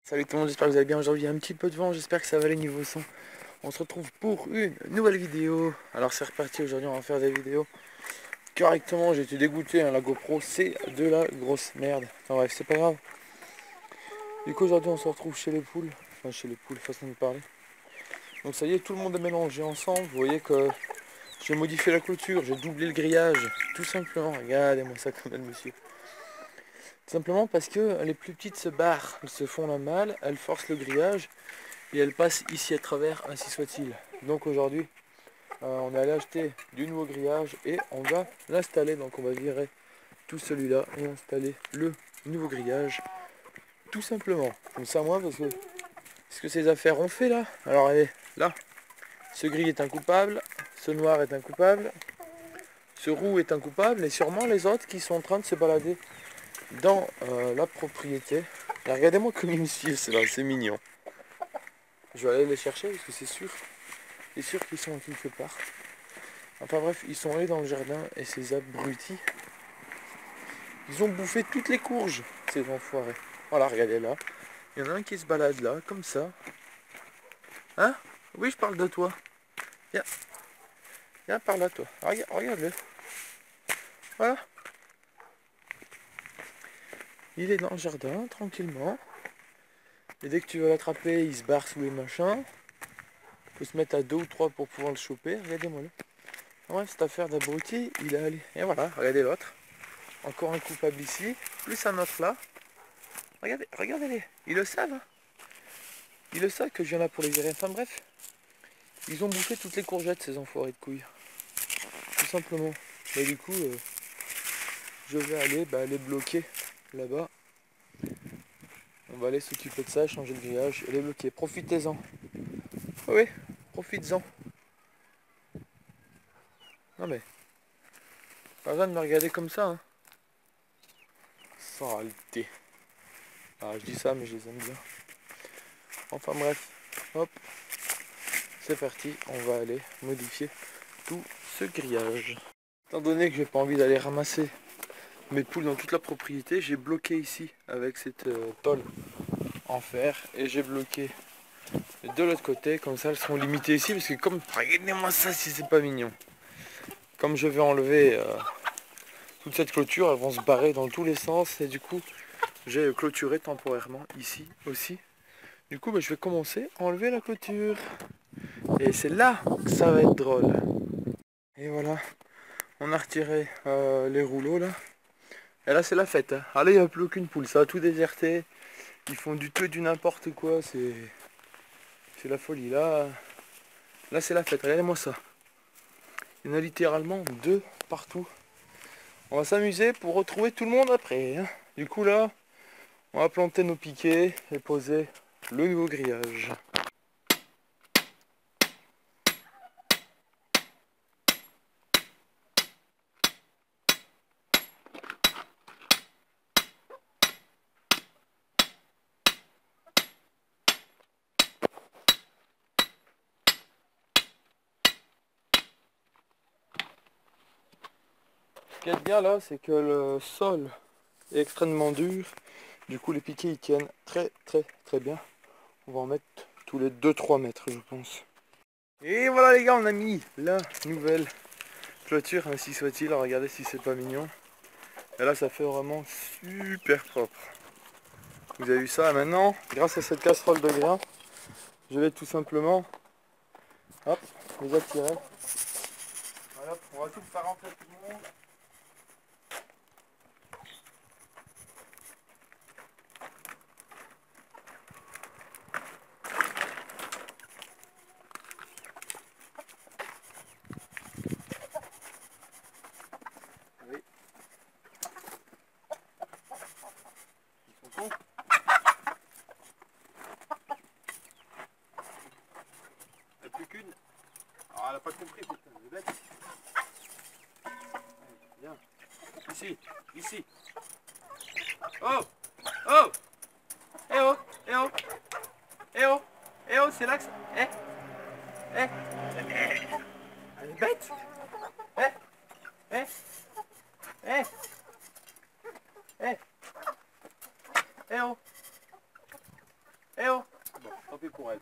Salut tout le monde, j'espère que vous allez bien. Aujourd'hui il y a un petit peu de vent, j'espère que ça va aller niveau son. On se retrouve pour une nouvelle vidéo. Alors c'est reparti, aujourd'hui on va faire des vidéos correctement. J'ai été dégoûté, hein, la GoPro c'est de la grosse merde. Enfin bref, c'est pas grave. Du coup aujourd'hui on se retrouve chez les poules. Enfin chez les poules, façon de parler. Donc ça y est, tout le monde est mélangé ensemble. Vous voyez que j'ai modifié la clôture, j'ai doublé le grillage. Tout simplement, regardez-moi ça quand même monsieur. Tout simplement parce que les plus petites se barrent, elles se font la malle, elles forcent le grillage. Et elle passe ici à travers, ainsi soit-il. Donc aujourd'hui, on est allé acheter du nouveau grillage et on va l'installer. Donc on va virer tout celui-là et installer le nouveau grillage, tout simplement. Comme ça, moi, parce que ce que ces affaires ont fait là, alors allez, là, ce gris est un coupable, ce noir est un coupable, ce roux est un coupable, et sûrement les autres qui sont en train de se balader dans la propriété. Et regardez-moi comme ils me suivent, c'est mignon. Je vais aller les chercher parce que c'est sûr qu'ils sont quelque part. Enfin bref, ils sont allés dans le jardin et ces abrutis, ils ont bouffé toutes les courges, ces enfoirés. Voilà, regardez là. Il y en a un qui se balade là, comme ça. Hein? Oui, je parle de toi. Viens, viens par là toi. Regarde, regarde-le. Voilà. Il est dans le jardin, tranquillement. Et dès que tu veux l'attraper, il se barre sous les machins. Il faut se mettre à 2 ou 3 pour pouvoir le choper. Regardez-moi là. Ouais, cette affaire d'abruti, il est allé. Et voilà, regardez l'autre. Encore un coupable ici. Plus un autre là. Regardez, regardez-les. Ils le savent. Hein. Ils le savent que je viens là pour les virer. Enfin bref. Ils ont bouffé toutes les courgettes, ces enfoirés de couilles. Tout simplement. Et du coup, je vais aller les bloquer là-bas. On va aller s'occuper de ça, changer le grillage et les bloquer. Profitez-en. Oui, profites-en. Non mais, pas besoin de me regarder comme ça. Hein. Saleté. Ah, je dis ça, mais je les aime bien. Enfin bref, hop. C'est parti, on va aller modifier tout ce grillage. Étant donné que j'ai pas envie d'aller ramasser mes poules dans toute la propriété, j'ai bloqué ici avec cette tôle en fer et j'ai bloqué de l'autre côté, comme ça elles seront limitées ici parce que comme, regardez-moi ça si c'est pas mignon, comme je vais enlever toute cette clôture, elles vont se barrer dans tous les sens et du coup j'ai clôturé temporairement ici aussi. Du coup je vais commencer à enlever la clôture et c'est là que ça va être drôle. Et voilà, on a retiré les rouleaux là. Et là c'est la fête. Hein. Ah là il n'y a plus aucune poule, ça a tout déserté. Ils font du tout et du n'importe quoi, c'est la folie. Là c'est la fête, regardez-moi ça. Il y en a littéralement 2 partout. On va s'amuser pour retrouver tout le monde après. Hein. Du coup là, on va planter nos piquets et poser le nouveau grillage. Ce qui est bien là, c'est que le sol est extrêmement dur. Du coup les piquets ils tiennent très bien. On va en mettre tous les 2-3 mètres je pense. Et voilà les gars, on a mis la nouvelle clôture, ainsi soit-il. Regardez si c'est pas mignon. Et là ça fait vraiment super propre. Vous avez vu ça maintenant, grâce à cette casserole de grains, je vais tout simplement hop, les attirer. Voilà, on va tout faire rentrer tout le monde. Oui. Ils sont cons. Il n'y a plus qu'une. Ah, elle n'a pas compris, putain, elle est bête. Viens. Ici, ici. Oh, oh, eh oh, eh oh, eh oh, eh oh, c'est là que ça... Eh, eh, elle est bête. Eh, eh, eh, eh, eh oh. Eh oh. Bon, tant pis pour elle.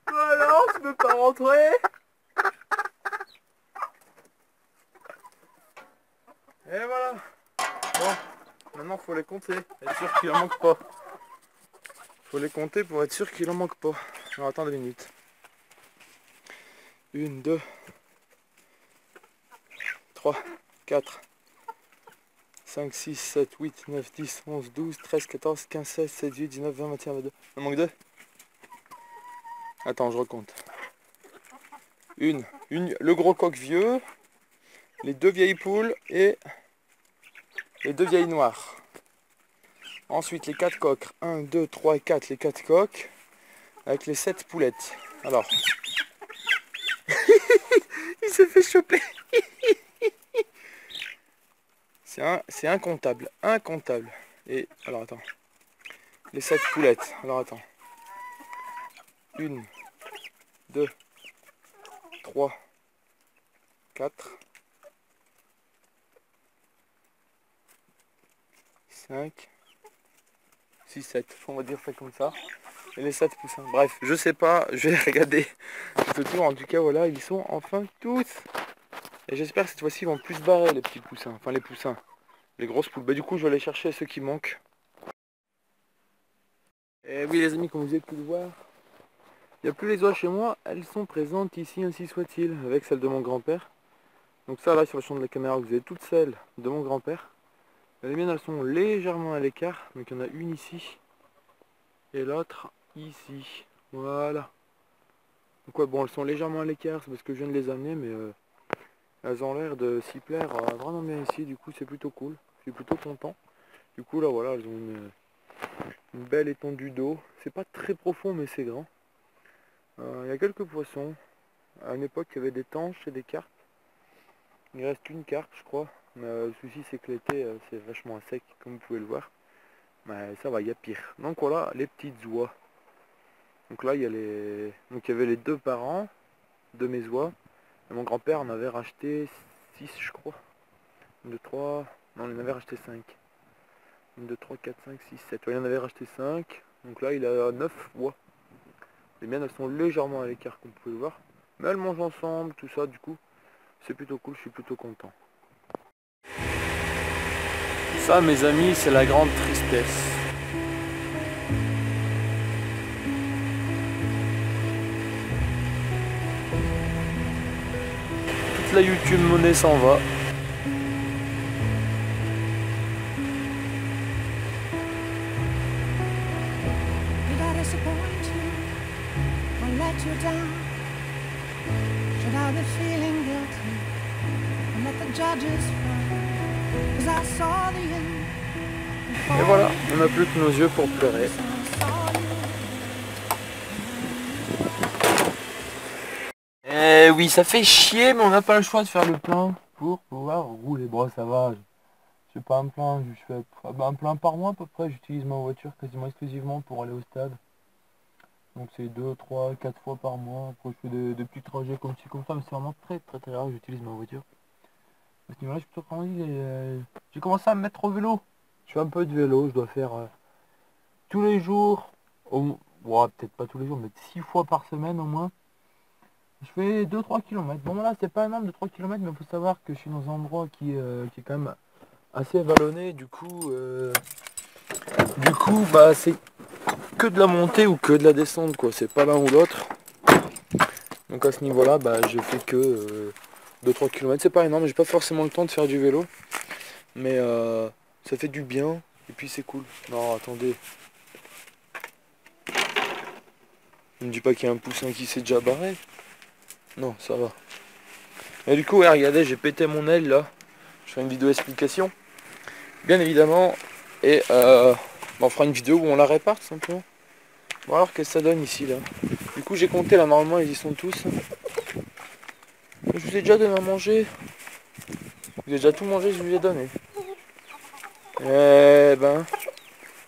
Bah alors, tu peux pas rentrer? Et voilà. Bon, maintenant faut les compter, être sûr qu'il en manque pas. Faut les compter pour être sûr qu'il en manque pas. Alors attends 2 minutes. 1, 2, 3, 4, 5, 6, 7, 8, 9, 10, 11, 12, 13, 14, 15, 16, 17, 18, 19, 20, 21, 22. Il en manque 2. Attends, je recompte. Le gros coq vieux, les 2 vieilles poules et les 2 vieilles noires. Ensuite les 4 coqs. 1, 2, 3 et 4, les 4 coqs. Avec les 7 poulettes. Alors. Il s'est fait choper. C'est incontable. Incontable. Et alors attends. Les 7 poulettes. Alors attends. 1, 2, 3, 4, 5, 6, 7. On va dire ça comme ça. Et les 7 poussins. Bref, je sais pas. Je vais regarder tout autour. En tout cas, voilà, ils sont enfin tous. Et j'espère que cette fois-ci, ils vont plus se barrer, les petits poussins. Enfin, les poussins. Les grosses poules. Bah, du coup, je vais aller chercher ceux qui manquent. Et oui, les amis, comme vous avez pu le voir, il n'y a plus les oies chez moi. Elles sont présentes ici, ainsi soit-il, avec celles de mon grand-père. Donc ça, là, sur le champ de la caméra, vous avez toutes celles de mon grand-père. Les miennes, elles sont légèrement à l'écart. Donc il y en a une ici. Et l'autre ici. Voilà. Donc ouais, bon, elles sont légèrement à l'écart. C'est parce que je viens de les amener, mais elles ont l'air de s'y plaire vraiment bien ici. Du coup, c'est plutôt cool. Je suis plutôt content. Du coup, là, voilà, elles ont une belle étendue d'eau. C'est pas très profond, mais c'est grand. Il y a quelques poissons. À une époque, il y avait des tanches et des carpes. Il reste qu'une carpe, je crois. Mais le souci, c'est que l'été, c'est vachement sec, comme vous pouvez le voir. Mais ça va, il y a pire. Donc voilà, les petites oies. Donc là, il y a les... Donc il y avait les 2 parents de mes oies. Et mon grand-père en avait racheté 6, je crois. 1, 2, 3... Non, il en avait racheté 5. 1, 2, 3, 4, 5, 6, 7. Ouais, il en avait racheté 5. Donc là, il a 9 oies. Les miennes, elles sont légèrement à l'écart, comme vous pouvez le voir. Mais elles mangent ensemble, tout ça, du coup. C'est plutôt cool, je suis plutôt content. Ça, mes amis, c'est la grande tristesse. Toute la YouTube monnaie s'en va. Et voilà, on n'a plus que nos yeux pour pleurer. Eh oui, ça fait chier, mais on n'a pas le choix de faire le plein pour pouvoir rouler. Bon, ça va, je fais pas un plein, je fais un plein par mois à peu près. J'utilise ma voiture quasiment exclusivement pour aller au stade. Donc c'est 2, 3, 4 fois par mois. Après je fais des petits trajets comme ci, comme ça, mais c'est vraiment très rare que j'utilise ma voiture. À ce niveau-là, je suis plutôt content. J'ai commencé à me mettre au vélo. Je fais un peu de vélo, je dois faire tous les jours, ouais, peut-être pas tous les jours, mais 6 fois par semaine au moins. Je fais 2-3 km. Bon là c'est pas énorme de 3 km, mais il faut savoir que je suis dans un endroit qui est quand même assez vallonné. Du coup bah c'est que de la montée ou que de la descente quoi. C'est pas l'un ou l'autre. Donc à ce niveau là, bah je fais que 2-3 km. C'est pas énorme, j'ai pas forcément le temps de faire du vélo. Mais ça fait du bien. Et puis c'est cool. Non attendez. Ne me dis pas qu'il y a un poussin qui s'est déjà barré. Non, ça va. Et du coup, ouais, regardez, j'ai pété mon aile là. Je ferai une vidéo explication. Bien évidemment. Et on fera une vidéo où on la répare tout simplement. Bon alors qu'est-ce que ça donne ici là. Du coup j'ai compté là, normalement ils y sont tous. Je vous ai déjà donné à manger. Vous avez déjà tout mangé, je vous ai donné. Eh ben,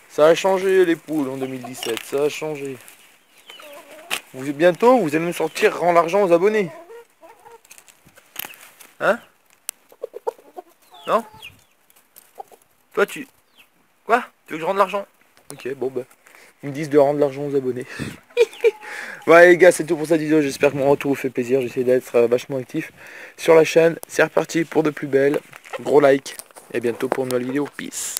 ça a changé les poules en 2017, ça a changé. Bientôt, vous allez me sortir rends l'argent aux abonnés. Hein? Non? Toi, Quoi? Tu veux que je rende l'argent? Ok, bon bah. Ils me disent de rendre l'argent aux abonnés. Ouais les gars, c'est tout pour cette vidéo. J'espère que mon retour vous fait plaisir. J'essaie d'être vachement actif sur la chaîne. C'est reparti pour de plus belles. Gros like. Et à bientôt pour une nouvelle vidéo. Peace.